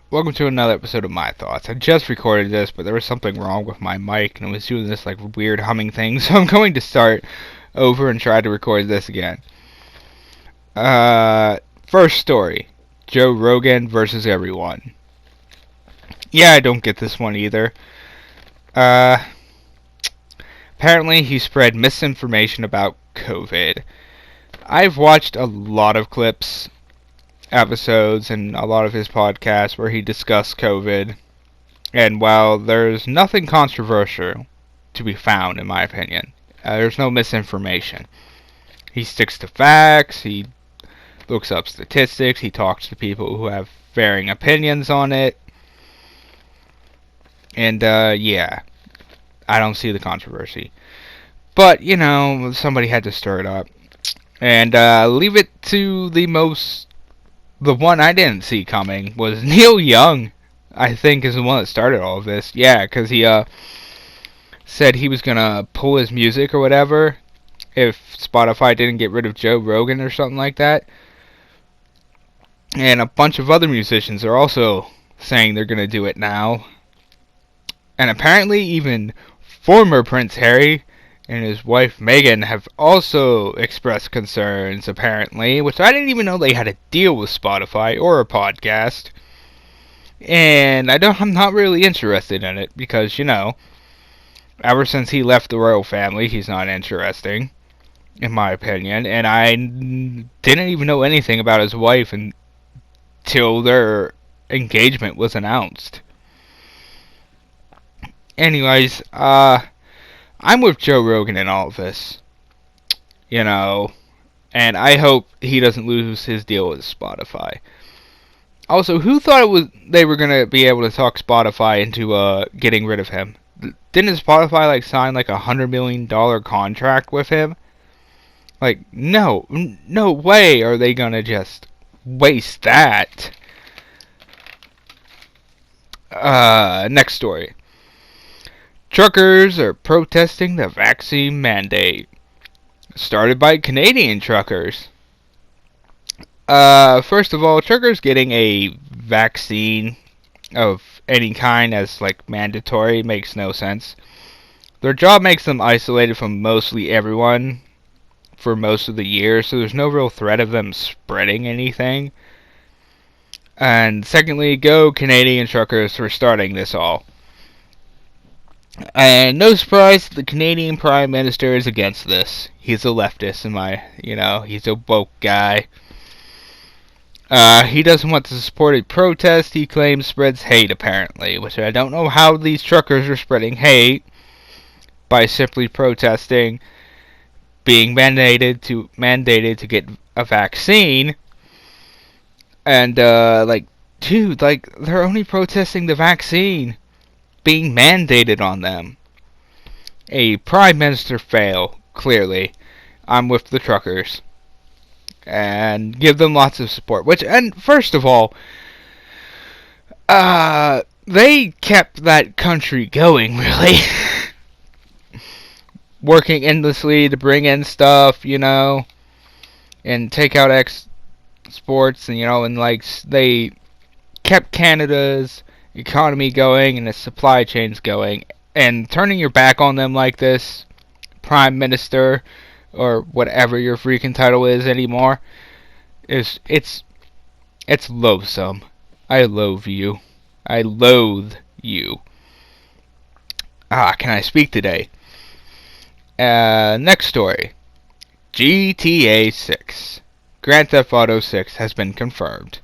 Welcome to another episode of My Thoughts. I just recorded this, but there was something wrong with my mic, and it was doing this like weird humming thing, so I'm going to start over and try to record this again. First story. Joe Rogan versus everyone. Yeah, I don't get this one either. Uh, Apparently he spread misinformation about COVID. I've watched a lot of clips, episodes, and a lot of his podcasts where he discussed COVID. And while there's nothing controversial to be found, in my opinion, there's no misinformation. He sticks to facts, he looks up statistics, he talks to people who have varying opinions on it. And, yeah, I don't see the controversy. But, somebody had to stir it up. And, leave it to the one I didn't see coming was Neil Young. I think is the one that started all of this. Yeah, because he said he was gonna pull his music or whatever if Spotify didn't get rid of Joe Rogan or something like that. And a bunch of other musicians are also saying they're gonna do it now. And apparently even former Prince Harry and his wife Meghan have also expressed concerns, apparently, which I didn't even know they had a deal with Spotify or a podcast. And I'm not really interested in it because, ever since he left the royal family, he's not interesting, in my opinion. And I didn't even know anything about his wife until their engagement was announced. Anyways, I'm with Joe Rogan in all of this, and I hope he doesn't lose his deal with Spotify. Also, who thought they were gonna be able to talk Spotify into getting rid of him? Didn't Spotify sign $100 million contract with him? No way are they gonna just waste that. Next story. Truckers are protesting the vaccine mandate. Started by Canadian truckers. First of all, truckers getting a vaccine of any kind as mandatory makes no sense. Their job makes them isolated from mostly everyone for most of the year, so there's no real threat of them spreading anything. And secondly, go Canadian truckers for starting this all. And no surprise, the Canadian Prime Minister is against this. He's a leftist, he's a woke guy. He doesn't want to support a protest he claims spreads hate, apparently, which I don't know how these truckers are spreading hate by simply protesting being mandated to get a vaccine. And, dude, they're only protesting the vaccine being mandated on them. A Prime Minister fail, clearly. I'm with the truckers. And give them lots of support. And first of all, they kept that country going, really. Working endlessly to bring in stuff, and take out exports, and they kept Canada's economy going and the supply chains going, and turning your back on them like this, Prime Minister, or whatever your freaking title is anymore, it's loathsome. I loathe you. I loathe you. Can I speak today? Next story. GTA 6. Grand Theft Auto 6 has been confirmed.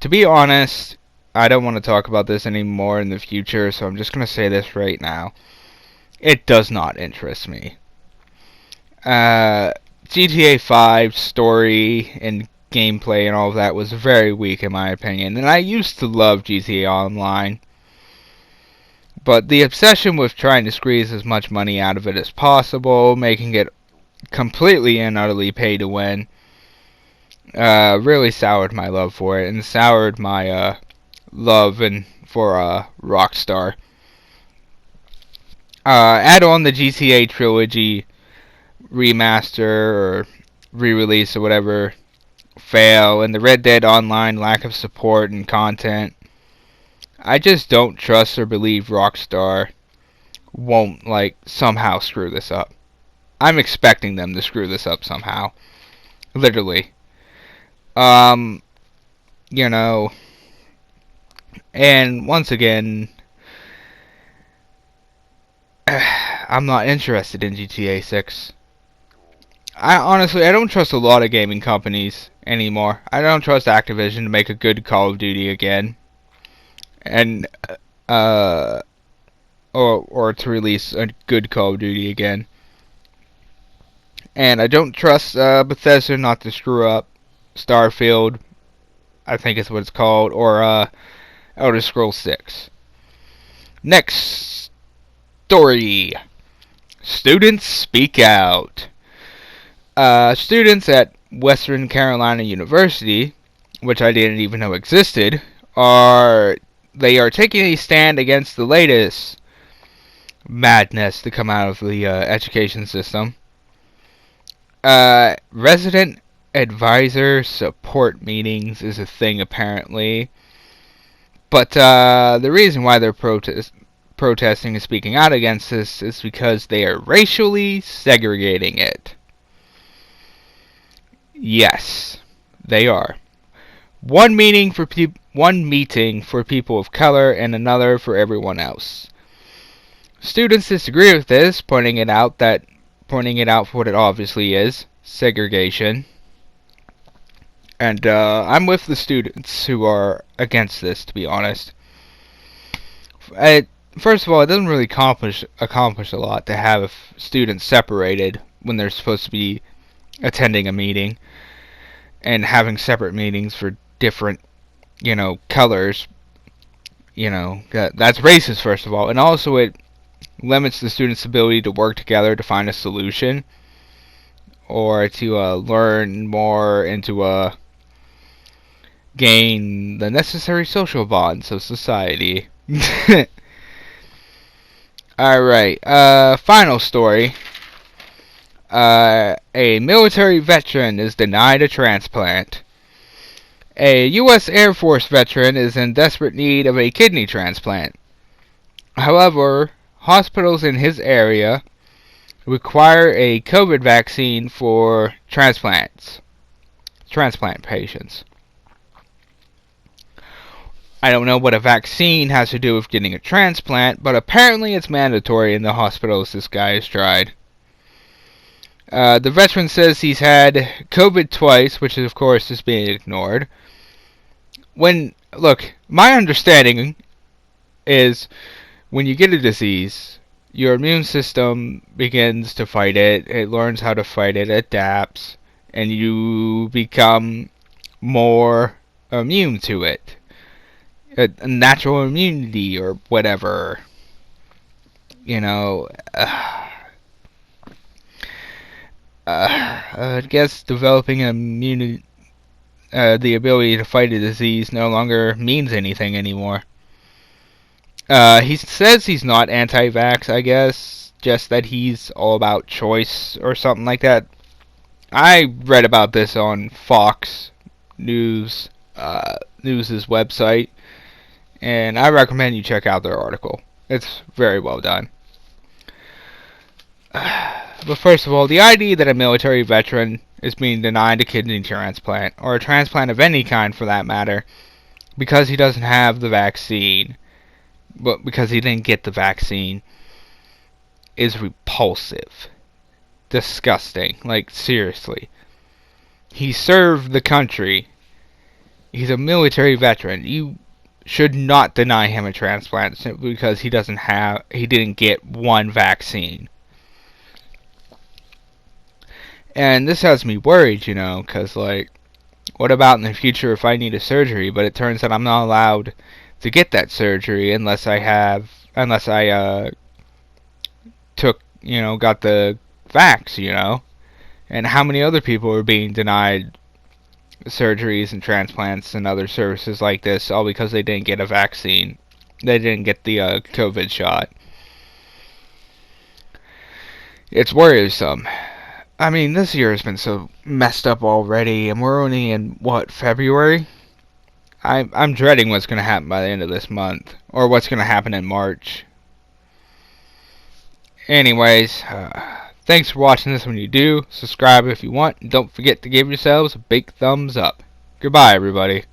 To be honest, I don't want to talk about this anymore in the future, so I'm just going to say this right now. It does not interest me. GTA 5 story and gameplay and all of that was very weak in my opinion, and I used to love GTA Online. But the obsession with trying to squeeze as much money out of it as possible, making it completely and utterly pay to win, really soured my love for it, and soured my love for Rockstar. Add on the GTA trilogy remaster or re-release or whatever fail, and the Red Dead Online lack of support and content. I just don't trust or believe Rockstar won't, like, somehow screw this up. I'm expecting them to screw this up somehow. Literally. You know, and once again, I'm not interested in GTA 6. I don't trust a lot of gaming companies anymore. I don't trust Activision to make a good Call of Duty again, and uh, or to release a good Call of Duty again. And I don't trust Bethesda not to screw up Starfield, I think is what it's called, or Elder Scrolls 6. Next story. Students speak out. Students at Western Carolina University, which I didn't even know existed, are taking a stand against the latest madness to come out of the education system. Resident advisor support meetings is a thing apparently, but the reason why they're protesting and speaking out against this is because they are racially segregating it. Yes, they are. One meeting for people of color and another for everyone else. Students disagree with this, pointing it out for what it obviously is, segregation. And I'm with the students who are against this, to be honest. First of all, it doesn't really accomplish a lot to have students separated when they're supposed to be attending a meeting, and having separate meetings for different, colors. That's racist, first of all, and also it limits the students' ability to work together to find a solution, or to learn more and to gain the necessary social bonds of society. Alright, final story. A military veteran is denied a transplant. A U.S. Air Force veteran is in desperate need of a kidney transplant. However, hospitals in his area require a COVID vaccine for transplant patients. I don't know what a vaccine has to do with getting a transplant, but apparently it's mandatory in the hospitals this guy has tried. The veteran says he's had COVID twice, which of course is being ignored. Look, my understanding is when you get a disease, your immune system begins to fight it, it learns how to fight it, adapts, and you become more immune to it. A natural immunity or whatever. I guess developing the ability to fight a disease no longer means anything anymore. He says he's not anti-vax, I guess, just that he's all about choice or something like that. I read about this on Fox News, News's website, and I recommend you check out their article. It's very well done. But first of all, the idea that a military veteran is being denied a kidney transplant, or a transplant of any kind for that matter, because he doesn't have the vaccine, but because he didn't get the vaccine, is repulsive. Disgusting. Like, seriously. He served the country. He's a military veteran. You should not deny him a transplant simply because he didn't get one vaccine. And this has me worried, because, what about in the future if I need a surgery, but it turns out I'm not allowed to get that surgery unless I got the vax, And how many other people are being denied surgeries and transplants and other services like this all because they didn't get a vaccine. They didn't get the COVID shot. It's worrisome. I mean, this year has been so messed up already, and we're only in, what, February? I'm dreading what's going to happen by the end of this month, or what's going to happen in March. Anyways, thanks for watching this when you do. Subscribe if you want. And don't forget to give yourselves a big thumbs up. Goodbye, everybody.